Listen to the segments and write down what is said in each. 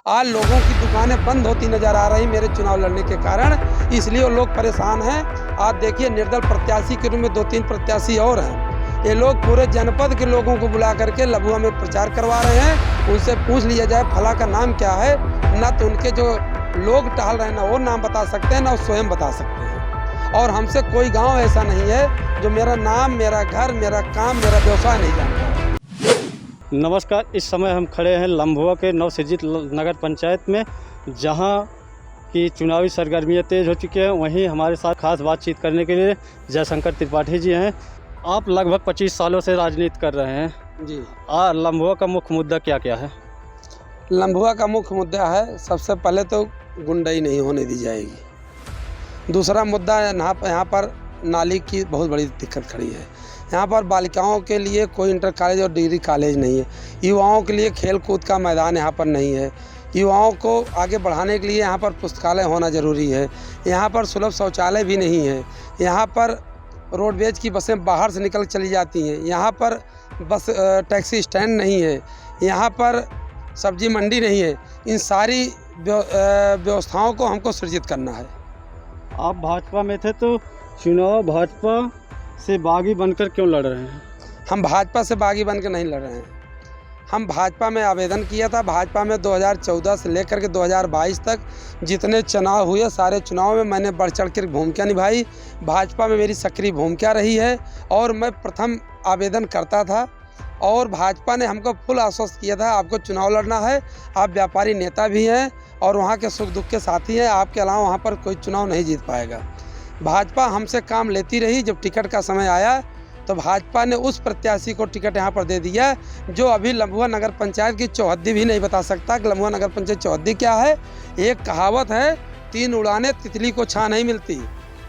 आज लोगों की दुकानें बंद होती नज़र आ रही मेरे चुनाव लड़ने के कारण, इसलिए वो लोग परेशान हैं। आप देखिए निर्दल प्रत्याशी के रूप में 2-3 प्रत्याशी और हैं। ये लोग पूरे जनपद के लोगों को बुला करके लभुआ में प्रचार करवा रहे हैं। उनसे पूछ लिया जाए फला का नाम क्या है, ना तो उनके जो लोग टहल रहे हैं ना वो नाम बता सकते हैं, ना वो स्वयं बता सकते हैं। और हमसे कोई गाँव ऐसा नहीं है जो मेरा नाम, मेरा घर, मेरा काम, मेरा व्यवसाय नहीं जानता। नमस्कार, इस समय हम खड़े हैं लम्भुआ के नवसृजित नगर पंचायत में, जहां की चुनावी सरगर्मियां तेज़ हो चुकी हैं। वहीं हमारे साथ खास बातचीत करने के लिए जयशंकर त्रिपाठी जी हैं। आप लगभग 25 सालों से राजनीति कर रहे हैं जी। लम्भुआ का मुख्य मुद्दा क्या क्या है? लम्भुआ का मुख्य मुद्दा है, सबसे पहले तो गुंडाई नहीं होने दी जाएगी। दूसरा मुद्दा यहाँ पर नाली की बहुत बड़ी दिक्कत खड़ी है। यहाँ पर बालिकाओं के लिए कोई इंटर कॉलेज और डिग्री कॉलेज नहीं है। युवाओं के लिए खेल कूद का मैदान यहाँ पर नहीं है। युवाओं को आगे बढ़ाने के लिए यहाँ पर पुस्तकालय होना ज़रूरी है। यहाँ पर सुलभ शौचालय भी नहीं है। यहाँ पर रोडवेज की बसें बाहर से निकल चली जाती हैं। यहाँ पर बस टैक्सी स्टैंड नहीं है। यहाँ पर सब्जी मंडी नहीं है। इन सारी व्यवस्थाओं को हमको सृजित करना है। आप भाजपा में थे तो चुनाव भाजपा से बागी बनकर क्यों लड़ रहे हैं? हम भाजपा से बागी बनकर नहीं लड़ रहे हैं। हम भाजपा में आवेदन किया था। भाजपा में 2014 से लेकर के 2022 तक जितने चुनाव हुए, सारे चुनाव में मैंने बढ़ चढ़ कर भूमिका निभाई। भाजपा में मेरी सक्रिय भूमिका रही है और मैं प्रथम आवेदन करता था। और भाजपा ने हमको फुल आश्वस्त किया था, आपको चुनाव लड़ना है, आप व्यापारी नेता भी हैं और वहाँ के सुख दुख के साथी हैं, आपके अलावा वहाँ पर कोई चुनाव नहीं जीत पाएगा। भाजपा हमसे काम लेती रही। जब टिकट का समय आया तो भाजपा ने उस प्रत्याशी को टिकट यहाँ पर दे दिया जो अभी लम्भुआ नगर पंचायत की चौहद्दी भी नहीं बता सकता कि लम्भुआ नगर पंचायत चौहद्दी क्या है। एक कहावत है, 3 उड़ाने तितली को छां नहीं मिलती।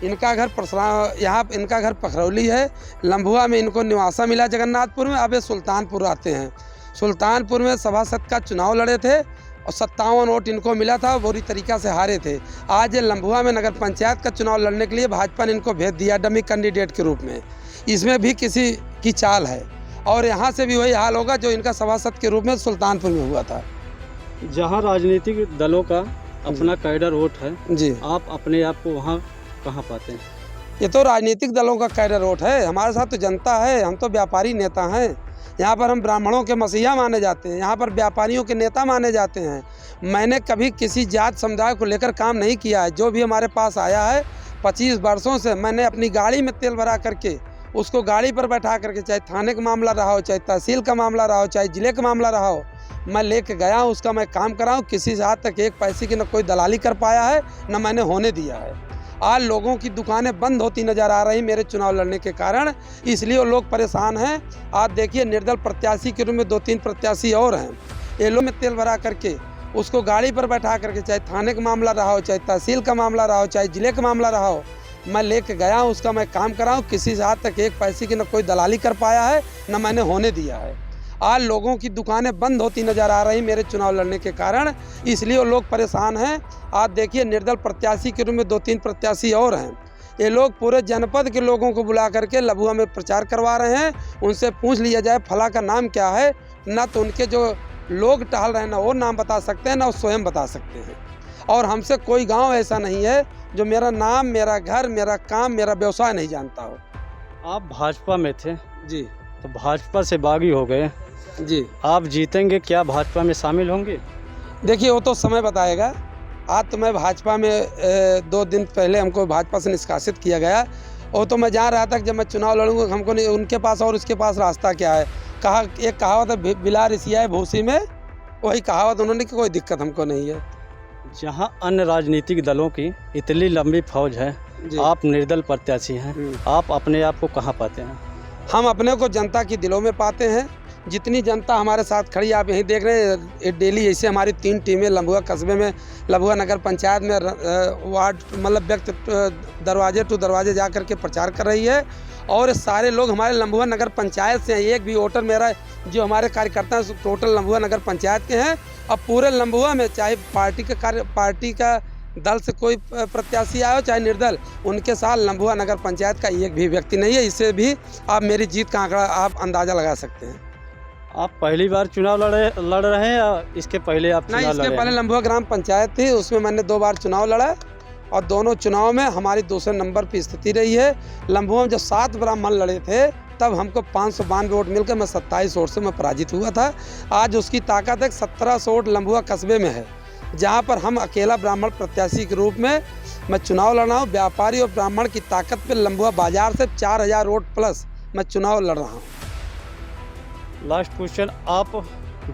इनका घर इनका घर पखरौली है। लम्भुआ में इनको निवासा मिला जगन्नाथपुर में, अब ये सुल्तानपुर आते हैं। सुल्तानपुर में सभासद का चुनाव लड़े थे और 57 वोट इनको मिला था, बुरी तरीक़ा से हारे थे। आज ये लम्भुआ में नगर पंचायत का चुनाव लड़ने के लिए भाजपा ने इनको भेज दिया डमी कैंडिडेट के रूप में। इसमें भी किसी की चाल है और यहाँ से भी वही हाल होगा जो इनका सभासद के रूप में सुल्तानपुर में हुआ था। जहाँ राजनीतिक दलों का अपना कैडर वोट है जी, आप अपने आप को वहाँ कहाँ पाते हैं? ये तो राजनीतिक दलों का कैडर वोट है। हमारे साथ तो जनता है, हम तो व्यापारी नेता हैं। यहाँ पर हम ब्राह्मणों के मसीहा माने जाते हैं, यहाँ पर व्यापारियों के नेता माने जाते हैं। मैंने कभी किसी जात समुदाय को लेकर काम नहीं किया है। जो भी हमारे पास आया है 25 वर्षों से मैंने अपनी गाड़ी में तेल भरा करके उसको गाड़ी पर बैठा करके, चाहे थाने का मामला रहा हो, चाहे तहसील का मामला रहा हो, चाहे ज़िले का मामला रहा हो, मैं लेके गया हूँ, उसका मैं काम कराऊँ। किसी से आज तक एक पैसे की न कोई दलाली कर पाया है, न मैंने होने दिया है। आज लोगों की दुकानें बंद होती नज़र आ रही मेरे चुनाव लड़ने के कारण, इसलिए वो लोग परेशान हैं। आप देखिए निर्दल प्रत्याशी के रूप में 2-3 प्रत्याशी और हैं। ये लोग में तेल भरा करके उसको गाड़ी पर बैठा करके, चाहे थाने का मामला रहा हो, चाहे तहसील का मामला रहा हो, चाहे ज़िले का मामला रहा हो, मैं लेके गया हूँ, उसका मैं काम कराऊँ। किसी से आज तक एक पैसे की न कोई दलाली कर पाया है, न मैंने होने दिया है। आज लोगों की दुकानें बंद होती नज़र आ रही मेरे चुनाव लड़ने के कारण, इसलिए वो लोग परेशान हैं। आप देखिए निर्दल प्रत्याशी के रूप में 2-3 प्रत्याशी और हैं। ये लोग पूरे जनपद के लोगों को बुला करके लभुआ में प्रचार करवा रहे हैं। उनसे पूछ लिया जाए फला का नाम क्या है, ना तो उनके जो लोग टहल रहे हैं ना वो नाम बता सकते हैं, ना वो स्वयं बता सकते हैं। और हमसे कोई गाँव ऐसा नहीं है जो मेरा नाम, मेरा घर, मेरा काम, मेरा व्यवसाय नहीं जानता हो। आप भाजपा में थे जी, तो भाजपा से बागी हो गए जी। आप जीतेंगे, क्या भाजपा में शामिल होंगे? देखिए वो तो समय बताएगा। आज तो मैं भाजपा में 2 दिन पहले हमको भाजपा से निष्कासित किया गया। और तो मैं जान रहा था कि जब मैं चुनाव लड़ूंगा हमको नहीं, उनके पास और उसके पास रास्ता क्या है। एक कहावत है, बिला रिसिया है भूसी में, वही कहावत उन्होंने कि कोई दिक्कत हमको नहीं है। जहाँ अन्य राजनीतिक दलों की इतनी लंबी फौज है, आप निर्दल प्रत्याशी हैं, आप अपने आप को कहाँ पाते हैं? हम अपने को जनता की दिलों में पाते हैं। जितनी जनता हमारे साथ खड़ी, आप यहीं देख रहे हैं, डेली ऐसे हमारी 3 टीमें लम्भुआ कस्बे में, लम्भुआ नगर पंचायत में वार्ड मतलब व्यक्ति दरवाजे टू दरवाजे जा कर के प्रचार कर रही है। और सारे लोग हमारे लम्भुआ नगर पंचायत से हैं। एक भी वोटर मेरा जो हमारे कार्यकर्ता हैं टोटल लम्भुआ नगर पंचायत के हैं। अब पूरे लम्भुआ में चाहे पार्टी का दल से कोई प्रत्याशी आए हो चाहे निर्दल, उनके साथ लम्भुआ नगर पंचायत का एक भी व्यक्ति नहीं है। इससे भी आप मेरी जीत का आंकड़ा आप अंदाज़ा लगा सकते हैं। आप पहली बार चुनाव लड़ रहे हैं या इसके पहले आप नहीं, चुनाव इसके लड़े पहले हैं? लम्भुआ ग्राम पंचायत थी, उसमें मैंने 2 बार चुनाव लड़ा और दोनों चुनाव में हमारी दूसरे नंबर की स्थिति रही है। लम्भुआ में जब 7 ब्राह्मण लड़े थे तब हमको 592 वोट मिलकर मैं 27 वोट से मैं पराजित हुआ था। आज उसकी ताकत है 1700 वोट लम्भुआ कस्बे में है, जहाँ पर हम अकेला ब्राह्मण प्रत्याशी के रूप में मैं चुनाव लड़ रहा हूँ। व्यापारी और ब्राह्मण की ताकत पे लम्भुआ बाजार से 4000 वोट प्लस मैं चुनाव लड़ रहा हूँ। लास्ट क्वेश्चन, आप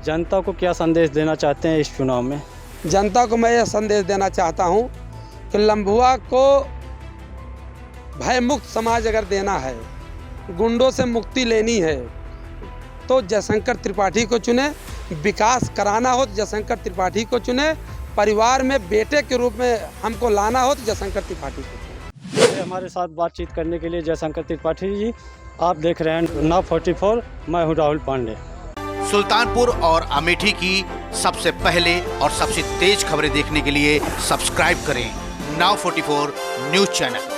जनता को क्या संदेश देना चाहते हैं इस चुनाव में? जनता को मैं यह संदेश देना चाहता हूँ कि लम्भुआ को भयमुक्त समाज अगर देना है, गुंडों से मुक्ति लेनी है तो जयशंकर त्रिपाठी को चुने। विकास कराना हो तो जयशंकर त्रिपाठी को चुने। परिवार में बेटे के रूप में हमको लाना हो तो जयशंकर त्रिपाठी को चुने। हमारे साथ बातचीत करने के लिए जयशंकर त्रिपाठी जी। आप देख रहे हैं नाव 44, मैं हूँ राहुल पांडे। सुल्तानपुर और अमेठी की सबसे पहले और सबसे तेज खबरें देखने के लिए सब्सक्राइब करें नाव 44 न्यूज़ चैनल।